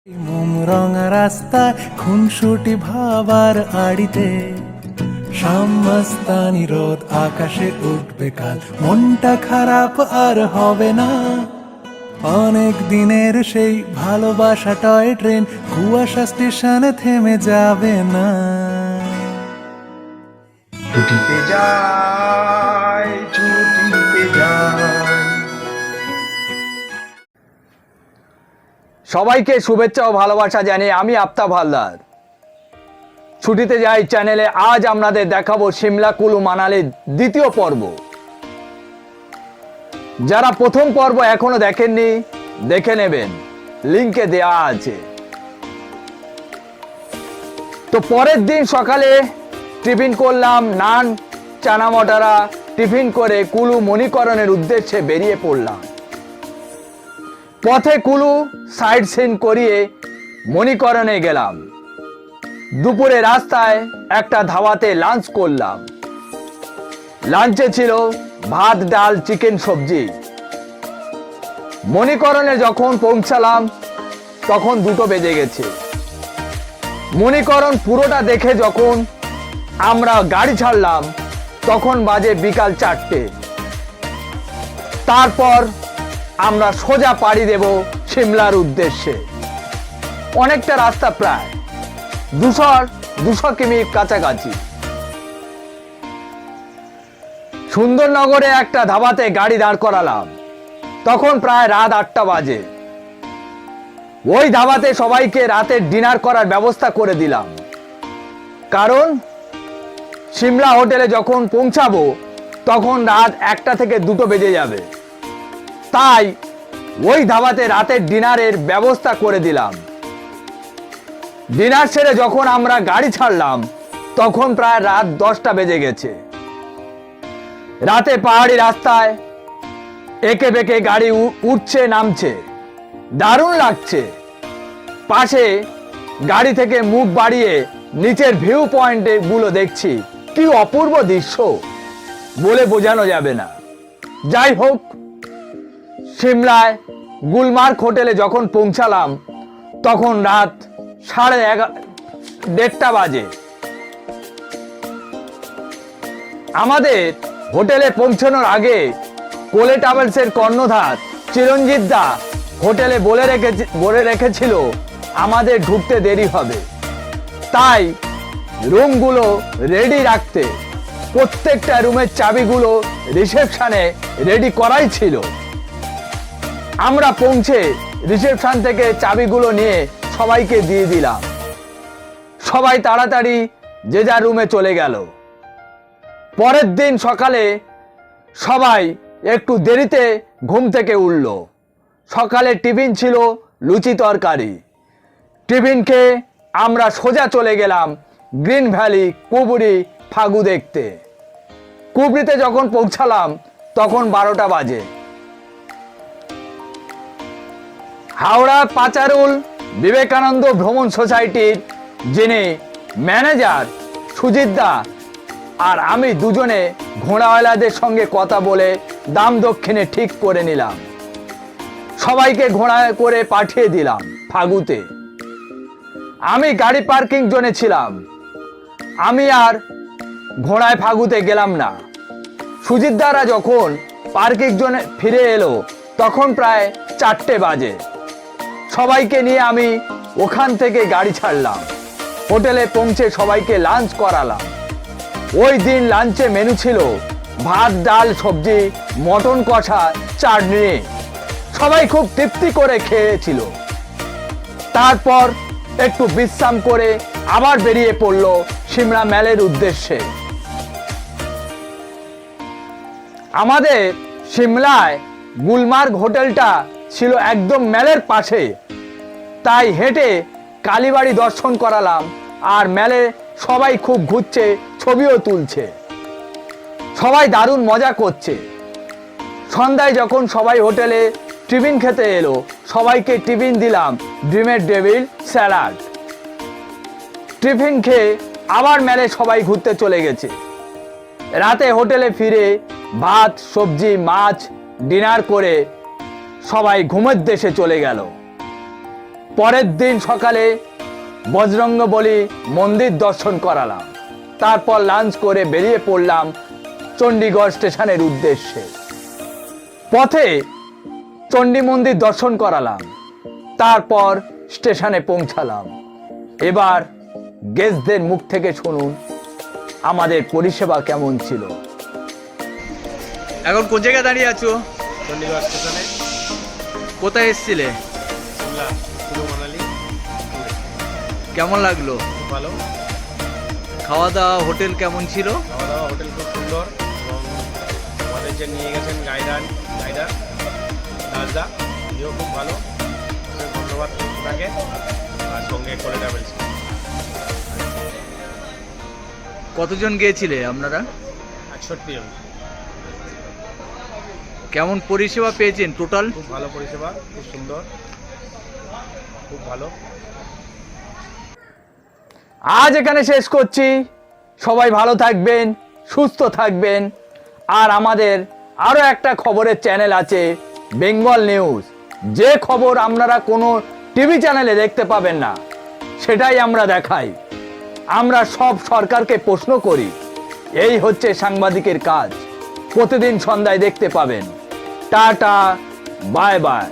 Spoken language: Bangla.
মোমরঙা রাস্তায় খুনসুটি ভাবার আড়িতে সামস্তানি রোদ আকাশে উঠবে কাল, মনটা খারাপ আর হবে না। অনেক দিনের সেই ভালোবাসা টয় ট্রেন কুয়াশা স্টেশনে থেমে যাবে না। ছুটিতে যাই, ছুটিতে যাই। সবাইকে শুভেচ্ছা ও ভালোবাসা জানিয়ে আমি আফতাব হালদার। ছুটিতে যাই চ্যানেলে আজ আপনাদের দেখাবো সিমলা কুলু মানালির দ্বিতীয় পর্ব। যারা প্রথম পর্ব এখনো দেখেননি দেখে নেবেন, লিংকে দেওয়া আছে। তো পরের দিন সকালে টিফিন করলাম, নান চানা মটারা টিফিন করে কুলু মণিকরণের উদ্দেশ্যে বেরিয়ে পড়লাম। পথে কুলু সাইড সিন করিয়ে মণিকরণে গেলাম। দুপুরে রাস্তায় একটা ধাবাতে লাঞ্চ করলাম। লাঞ্চে ছিল ভাত, ডাল, চিকেন, সবজি। মণিকরণে যখন পৌঁছালাম তখন 2টো বেজে গেছে। মণিকরণ পুরোটা দেখে যখন আমরা গাড়ি ছাড়লাম তখন বাজে বিকাল 4টে। তারপর আমরা সোজা পাড়ি দেব সিমলার উদ্দেশ্যে। অনেকটা রাস্তা, প্রায় 200 কিমি কাছাকাছি। সুন্দরনগরে একটা ধাবাতে গাড়ি দাঁড় করালাম। তখন প্রায় রাত 8টা বাজে। ওই ধাবাতে সবাইকে রাতের ডিনার করার ব্যবস্থা করে দিলাম, কারণ সিমলা হোটেলে যখন পৌঁছাবো তখন রাত 1টা থেকে 2টো বেজে যাবে। তাই ওই ধাবাতে রাতের ডিনারের ব্যবস্থা করে দিলাম। ডিনার সেরে যখন আমরা গাড়ি ছাড়লাম তখন প্রায় রাত 10টা বেজে গেছে। রাতে পাহাড়ি রাস্তায় একে বেঁকে গাড়ি উঠছে নামছে, দারুণ লাগছে। পাশে গাড়ি থেকে মুখ বাড়িয়ে নিচের ভিউ পয়েন্টে গুলো দেখছি, কি অপূর্ব দৃশ্য বলে বোঝানো যাবে না। যাই হোক, সিমলায় গুলমার্গ হোটেলে যখন পৌঁছালাম তখন রাত 1:30 বাজে। আমাদের হোটেলে পৌঁছানোর আগে কোলে ট্রাভেলসের কর্ণধার চিরঞ্জিত দা হোটেলে বলে রেখেছিল আমাদের ঢুকতে দেরি হবে, তাই রুমগুলো রেডি রাখতে প্রত্যেকটা রুমের চাবিগুলো রিসেপশনে রেডি করাই ছিল। আমরা পৌঁছে রিসেপশন থেকে চাবিগুলো নিয়ে সবাইকে দিয়ে দিলাম। সবাই তাড়াতাড়ি যে যার রুমে চলে গেল। পরের দিন সকালে সবাই একটু দেরিতে ঘুম থেকে উঠল। সকালে টিফিন ছিল লুচি তরকারি। টিফিন খেয়ে আমরা সোজা চলে গেলাম গ্রিন ভ্যালি কুবরি ফাগু দেখতে। কুবরিতে যখন পৌঁছালাম তখন 12টা বাজে। হাওড়া পাচারুল বিবেকানন্দ ভ্রমণ সোসাইটির যিনি ম্যানেজার সুজিত দা আর আমি দুজনে ঘোড়াওয়ালাদের সঙ্গে কথা বলে দাম দক্ষিণে ঠিক করে নিলাম। সবাইকে ঘোড়ায় করে পাঠিয়ে দিলাম ফাগুতে। আমি গাড়ি পার্কিং জোনে ছিলাম। আমি আর ঘোড়ায় ফাগুতে গেলাম না। সুজিত দারা যখন পার্কিং জোনে ফিরে এলো তখন প্রায় 4টে বাজে। সবাইকে নিয়ে আমি ওখান থেকে গাড়ি ছাড়লাম। হোটেলে পৌঁছে সবাইকে লাঞ্চ করালাম। ওই দিন লাঞ্চে মেনু ছিল ভাত, ডাল, সবজি, মটন কষা, চাটনি। সবাই খুব তৃপ্তি করে খেয়েছিল। তারপর একটু বিশ্রাম করে আবার বেরিয়ে পড়ল সিমলা ম্যালের উদ্দেশ্যে। আমাদের সিমলায় গুলমার্গ হোটেলটা ছিল একদম ম্যালের পাশে, তাই হেঁটে কালীবাড়ি দর্শন করালাম। আর ম্যালে সবাই খুব ঘুরছে, ছবিও তুলছে, সবাই দারুণ মজা করছে। সন্ধ্যায় যখন সবাই হোটেলে টিফিন খেতে এলো, সবাইকে টিফিন দিলাম ডিমের ডেভিল স্যালাড। টিফিন খেয়ে আবার ম্যালে সবাই ঘুরতে চলে গেছে। রাতে হোটেলে ফিরে ভাত, সবজি, মাছ ডিনার করে সবাই ঘুমের দেশে চলে গেল। পরের দিন সকালে বজরঙ্গবলী মন্দির দর্শন করালাম। তারপর লাঞ্চ করে বেরিয়ে পড়লাম চণ্ডীগড় স্টেশনের উদ্দেশ্যে। পথে চণ্ডী মন্দির দর্শন করালাম, তারপর স্টেশনে পৌঁছালাম। এবার গেস্টদের মুখ থেকে শুনুন আমাদের পরিষেবা কেমন ছিল। এখন কোন জায়গায় দাঁড়িয়ে আছো? চণ্ডীগড় স্টেশনে। কোথায় এসেছিলে? সিমলা, কুলু মানালি। কেমন লাগলো? খুব ভালো। খাওয়া দাওয়া হোটেল কেমন ছিল? খাওয়া দাওয়া হোটেল খুব সুন্দর এবং আমাদের যে নিয়ে গেছেন গাইডার দাসদা, উনিও খুব ভালো। ধন্যবাদ ওনাকে আর সঙ্গে করে ট্রাভেলস। কতজন গিয়েছিলে আপনারা? 68 জন। কেমন পরিষেবা পেয়েছেন টোটাল? খুব ভালো পরিষেবা, খুব সুন্দর, খুব ভালো। আজ এখানে শেষ করছি। সবাই ভালো থাকবেন, সুস্থ থাকবেন। আর আমাদের আরও একটা খবরের চ্যানেল আছে, বেঙ্গল নিউজ। যে খবর আপনারা কোনো টিভি চ্যানেলে দেখতে পাবেন না, সেটাই আমরা দেখাই। আমরা সব সরকারকে প্রশ্ন করি। এই হচ্ছে সাংবাদিকের কাজ। প্রতিদিন সন্ধ্যায় দেখতে পাবেন। Tata, bye bye.